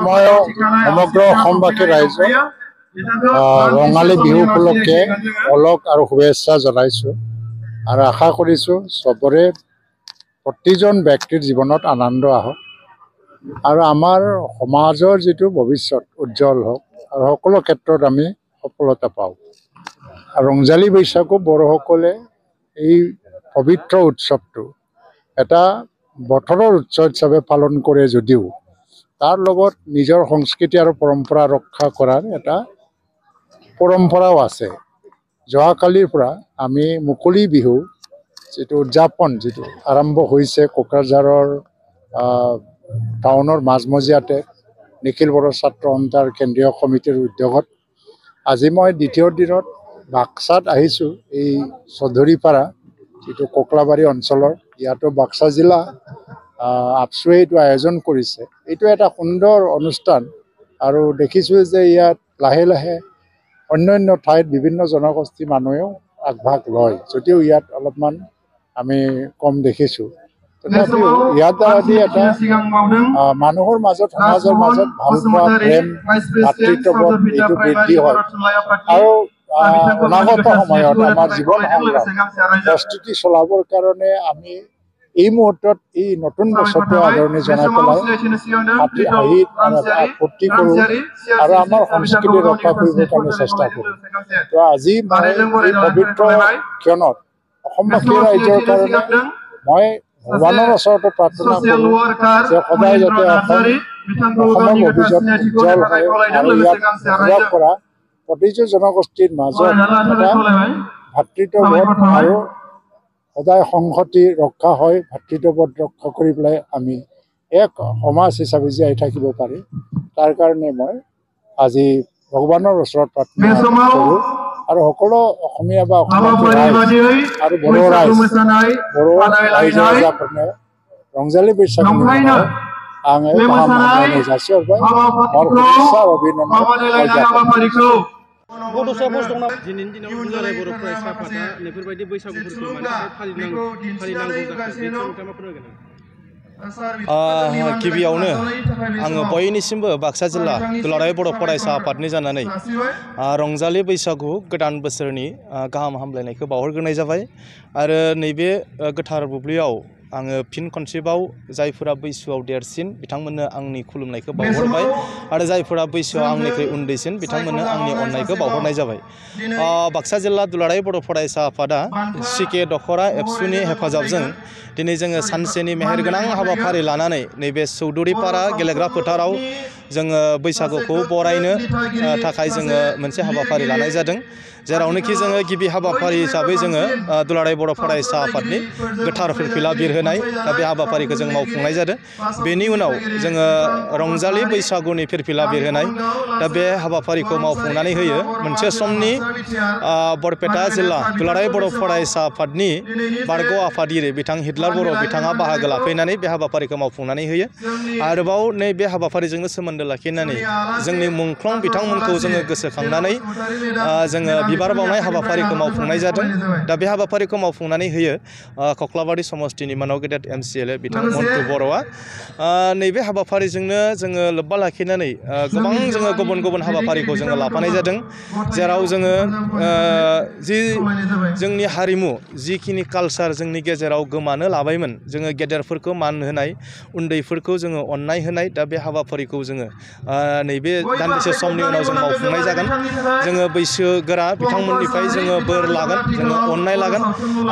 মই সমগ্ৰ অসমবাসী ৰাইজক ৰঙালী বিহু উপলক্ষে অলক আৰু শুভেচ্ছা জনাইছোঁ আৰু আশা কৰিছোঁ সবৰে প্ৰতিজন ব্যক্তিৰ জীৱনত আনন্দ আহক আৰু আমাৰ সমাজৰ যিটো ভৱিষ্যত উজ্জ্বল হওক আৰু সকলো ক্ষেত্ৰত আমি সফলতা পাওঁ। ৰঙালী বৈশাগু বড়োসকলে এই পবিত্ৰ উৎসৱটো এটা বতৰৰ উৎসৱ হিচাপে পালন কৰে যদিও তাৰ লগত নিজৰ সংস্কৃতি আৰু পৰম্পৰা ৰক্ষা কৰাৰ এটা পৰম্পৰাও আছে। যোৱাকালিৰ পৰা আমি মুকলি বিহু যিটো উদযাপন যিটো আৰম্ভ হৈছে কোকৰাঝাৰৰ টাউনৰ মাজমজিয়াতে নিখিল বড়ো ছাত্ৰ সন্থাৰ কেন্দ্ৰীয় সমিতিৰ উদ্যোগত আজি মই দ্বিতীয় দিনত বাক্সাত আহিছোঁ। এই চৌধুৰীপাৰা যিটো কোকলাবাৰী অঞ্চলৰ ইয়াতো বাক্সা জিলা আপচুৱে এইটো আয়োজন কৰিছে। এইটো এটা সুন্দৰ অনুষ্ঠান আৰু দেখিছোঁ যে ইয়াত লাহে লাহে অন্যান্য ঠাইত বিভিন্ন জনগোষ্ঠী মানুহেও আগভাগ লয়, যদিও ইয়াত অলপমান আমি কম দেখিছোঁ। তথাপিও ইয়াত আদি এটা মানুহৰ মাজত সমাজৰ মাজত ভালপোৱা প্ৰেম ভাতৃত্ববোধ এইটো বৃদ্ধি হয় আৰু অনাগত সময়ত আমাৰ জীৱন সংগ্ৰাম প্ৰস্তুতি চলাবৰ কাৰণে আমি এই মুহূৰ্তত এই নতুন বছৰটো আদৰণি জনাই পেলাই হাঁহি ফূৰ্তি কৰোঁ আৰু আমাৰ সংস্কৃতি ৰক্ষা কৰিবৰ কাৰণে চেষ্টা কৰোঁ। তো আজি মই এই পবিত্ৰ ক্ষণত অসমবাসী ৰাইজৰ কাৰণে মই ভগৱানৰ ওচৰতে প্ৰাৰ্থনা কৰোঁ যে সদায় যাতে অসমৰ ভৱিষ্যত উজ্জ্বল হয় আৰু ইয়াত বসবাস কৰা প্ৰতিটো জনগোষ্ঠীৰ মাজত এটা ভাতৃত্ববোধ আৰু সদায় সংহতি ৰক্ষা হয়, ভাতৃত্ববোধ ৰক্ষা কৰি পেলাই আমি এক সমাজ হিচাপে জীয়াই থাকিব পাৰি। তাৰ কাৰণে মই আজি ভগৱানৰ ওচৰত প্ৰাৰ্থনা কৰোঁ আৰু সকলো অসমীয়া বা অসমবাসী ৰাইজ আৰু বড়ো ৰাইজৰ ৰঙালী বৈশাগু आङो गाहाम हामलायनाय जासिहरबाय और शुभेच्छा अभिनन्दन दिनैनि दिनाव दुलाराय बर' फरायसा आफादा बेफोरबायदि बैसागुफोरखौ मानि थाखाय फालिनांगौ जाखो मा फोरमायगोन? गिबियावनो आङो बयनिसिमबो बाक्सा जिल्ला दुलाराय बर' फरायसा आफादनि जानानै रंजालि बैसागु गोदान बोसोरनि गाहाम हामलायनायखौ बावहरग्रोनाय जाबाय आरो नैबे गोथार बुब्लियाव आङो फिन खनसेबाव जायफोरा बैसोआव देरसिन बिथांमोननो आंनि खुलुमनायखौ बावहरबाय आरो जायफोरा बैसोआव आंनिख्रुइ उन्दैसिन बिथांमोननो आंनि अननायखौ बावहरनाय जाबाय। बाक्सा जिल्ला दुलाराय बर' फरायसा आफादा सिके दखरा एबसुनि हेफाजाबजों दिनै जोङो सानसेनि मेहेरगोनां हाबाफारि लानानै नैबे चौधुरीपारा गेलेग्रा फोथाराव जोङो बैसागुखौ बरायनो थाखाय जोङो मोनसे हाबाफारि लानाय जादों, जेरावनोखि जोङो गिबि हाबाफारि हिसाबै जोङो दुलाराय बर' फरायसा आफादनि गोथार फिरफिला बिरहोनाय दा बे हाबाफारिखौ जों मावफुंनाय जादों। बेनि उनाव जोङो रंजालि बैसागुनि फिरफिला बिरहोनाय दा बे हाबाफारिखौ मावफुंनानै होयो। मोनसे समनि बरपेटा जिल्ला दुलाराय बर' फरायसा आफादनि बारग' आफादगिरि बिथां हिटलार बर' बिथाङा बाहागो लाफैनानै बे हाबाफारिखौ मावफुंनानै होयो। आरोबाव नैबे हाबाफारिजोंनो सोमोन्दो लाखिनानै जोंनि मुंख्लं बिथांमोनखौ जोङो गोसोखांनानै जोङो बिबार बावनाय हाबाफारिखौ मावफुंनाय जादों। दा बे हाबाफारिखौ मावफुंनानै होयो कक्लाबारि समस्तिनि मानाव गेदेर MCLA बिथां मन्टु बर'आ। नैबे हाबाफारिजोंनो जोङो लोब्बा लाखिनानै गोबां जोङो गुबुन गुबुन हाबाफारिखौ जोङो लाफानाय जादों, जेराव जोङो जि जोंनि हारिमु जिखिनि कालचार जोंनि गेजेराव गोमानो लाबायमोन, जोङो गेदेरफोरखौ मान होनाय उन्दैफोरखौ जोङो अननाय होनाय, दा बे हाबाफारिखौ जोङो नैबे दान्दिसे समनि उनाव जों मावफुंनाय जागोन। जोङो बैसोगोरा बिथांमोननिफ्राय जोङो बोर लागोन, जोङो अननाय लागोन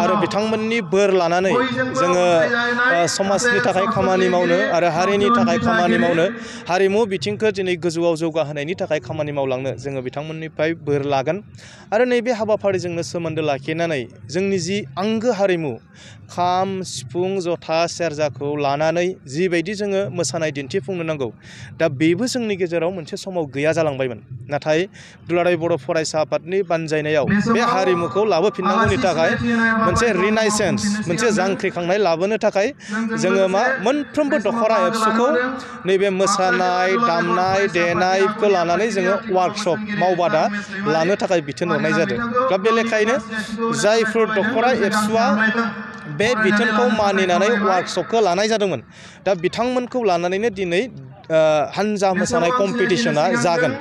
आरो बिथांमोननि बोर लानानै जोङो समाजनि थाखाय खामानि मावनो आरो हारिनि थाखाय खामानि मावनो, हारिमु बिथिंखौ दिनै गोजौआव जौगाहोनायनि थाखाय खामानि मावलांनो जोङो बिथांमोननिफ्राय बोर लागोन। आरो नैबे हाबाफारिजोंनो सोमोन्दो लाखिनानै जोंनि जि आंगो हारिमु खाम सिफुं जथा सेरजाखौ लानानै जिबायदि जोङो मोसानाय दिन्थिफुंनो नांगौ, दा बेबो जोंनि गेजेराव मोनसे समाव गैया जालांबायमोन। नाथाय दुलाराय बर' फरायसा आफादनि बानजायनायाव बे हारिमुखौ लाबोफिननांगौनि थाखाय मोनसे रिनाइसेन्स, मोनसे जांख्रिखांनाय लाबोनो थाखाय जोङो मोनफ्रोमबो दखरा एबसुखौ नैबे मोसानाय दामनाय देनायखौ लानानै जोङो वार्कशप मावबादा लानो थाखाय बिथोन हरनाय जादों। दा बे लेखायैनो जायफोर दखरा एबसुआ बे बिथोनखौ मानिनानै वार्कशपखौ लानाय जादोंमोन, दा बिथांमोनखौ लानानैनो दिनै हानजा मोसानाय कम्पिटिशना जागोन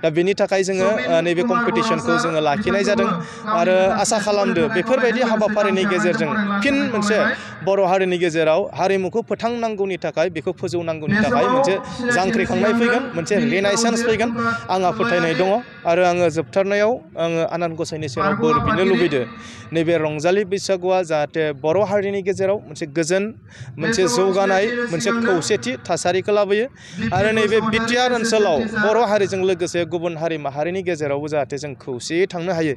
दा बेनि थाखाय जोङो नैबे कम्पिटिशनखौ जोङो लाखिनाय जादों आरो आसा खालामदो बेफोरबायदि हाबाफारिनि गेजेरजों फिन मोनसे बर' हारिनि गेजेराव हारिमुखौ फोथांनांगौनि थाखाय बेखौ फोजौनांगौनि थाखाय मोनसे जांख्रिखांनाय फैगोन मोनसे रिनायसेन्स फैगोन आंहा फोथायनाय दङ आरो आङो जोबथारनायाव आङो आनान गसाइनि सेराव बोर बिनो लुबैदो नैबे रंजालि बैसागुआ जाहाथे बर' हारिनि गेजेराव मोनसे गोजोन मोनसे जौगानाय मोनसे खौसेथि थासारिखौ लाबोयो आरो नैबे बिटिआर ओनसोलाव बर' हारिजों लोगोसे गुबुन हारि माहारिनि गेजेरावबो जाहाथे जों खौसेयै थांनो हायो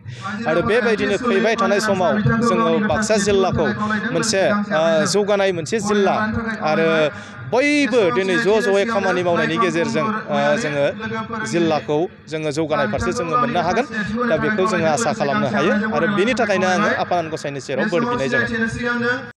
आरो बेबायदिनो फैबाय थानाय समाव जोङो बाक्सा जिल्लाखौ मोनसे जौगानाय मोनसे जिल्ला आरो बयबो दिनै ज' ज'यै खामानि मावनायनि गेजेरजों जोङो जिल्लाखौ जोङो जौगानाय फारसे जोङो मोननो हागोन दा बेखौ जोङो आसा खालामनो हायो आरो बेनि थाखायनो आङो आफा आनान गसाइनि सेराव बोर बिनाय जाबाय